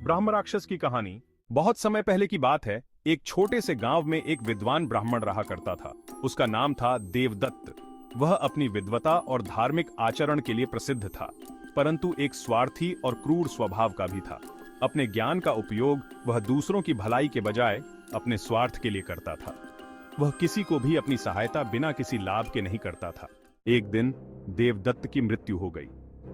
ब्रह्म राक्षस की कहानी बहुत समय पहले की बात है। एक छोटे से गांव में एक विद्वान ब्राह्मण रहा करता था। उसका नाम था देवदत्त। वह अपनी विद्वता और धार्मिक आचरण के लिए प्रसिद्ध था, परंतु एक स्वार्थी और क्रूर स्वभाव का भी था। अपने ज्ञान का उपयोग वह दूसरों की भलाई के बजाय अपने स्वार्थ के लिए करता था। वह किसी को भी अपनी सहायता बिना किसी लाभ के नहीं करता था। एक दिन देवदत्त की मृत्यु हो गई,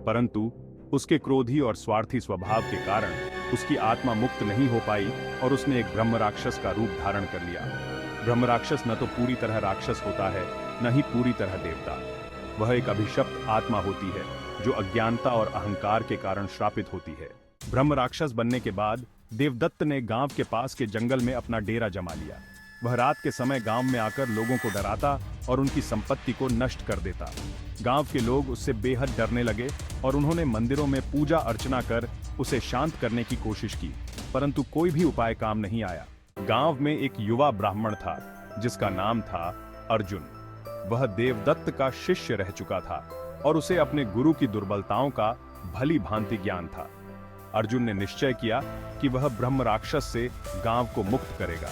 परंतु उसके क्रोधी और स्वार्थी स्वभाव के कारण उसकी आत्मा मुक्त नहीं हो पाई और उसने एक ब्रह्म राक्षस का रूप धारण कर लिया। ब्रह्म राक्षस न तो पूरी तरह राक्षस होता है, न ही पूरी तरह देवता। वह एक अभिशप्त आत्मा होती है जो अज्ञानता और अहंकार के कारण श्रापित होती है। ब्रह्म राक्षस बनने के बाद देवदत्त ने गांव के पास के जंगल में अपना डेरा जमा लिया। वह रात के समय गांव में आकर लोगों को डराता और उनकी संपत्ति को नष्ट कर देता। गांव के लोग उससे बेहद डरने लगे और उन्होंने मंदिरों में पूजा अर्चना कर उसे शांत करने की कोशिश की, परंतु कोई भी उपाय काम नहीं आया। गांव में एक युवा ब्राह्मण था जिसका नाम था अर्जुन। वह देवदत्त का शिष्य रह चुका था और उसे अपने गुरु की दुर्बलताओं का भली भांति ज्ञान था। अर्जुन ने निश्चय किया कि वह ब्रह्म राक्षस से गांव को मुक्त करेगा।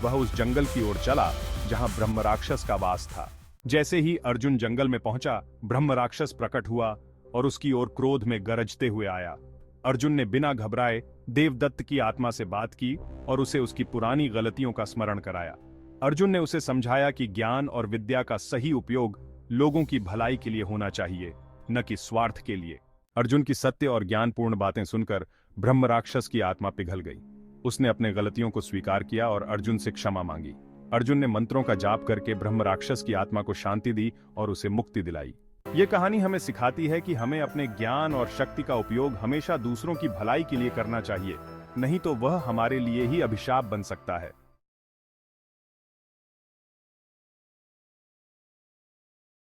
वह उस जंगल की ओर चला जहां ब्रह्म राक्षस का वास था। जैसे ही अर्जुन जंगल में पहुंचा, ब्रह्म राक्षस प्रकट हुआ और उसकी ओर क्रोध में गरजते हुए आया। अर्जुन ने बिना घबराए देवदत्त की आत्मा से बात की और उसे उसकी पुरानी गलतियों का स्मरण कराया। अर्जुन ने उसे समझाया कि ज्ञान और विद्या का सही उपयोग लोगों की भलाई के लिए होना चाहिए, न कि स्वार्थ के लिए। अर्जुन की सत्य और ज्ञानपूर्ण बातें सुनकर ब्रह्म राक्षस की आत्मा पिघल गई। उसने अपने गलतियों को स्वीकार किया और अर्जुन से क्षमा मांगी। अर्जुन ने मंत्रों का जाप करके ब्रह्म राक्षस की आत्मा को शांति दी और उसे मुक्ति दिलाई। ये कहानी हमें सिखाती है कि हमें अपने ज्ञान और शक्ति का उपयोग हमेशा दूसरों की भलाई के लिए करना चाहिए, नहीं तो वह हमारे लिए ही अभिशाप बन सकता है।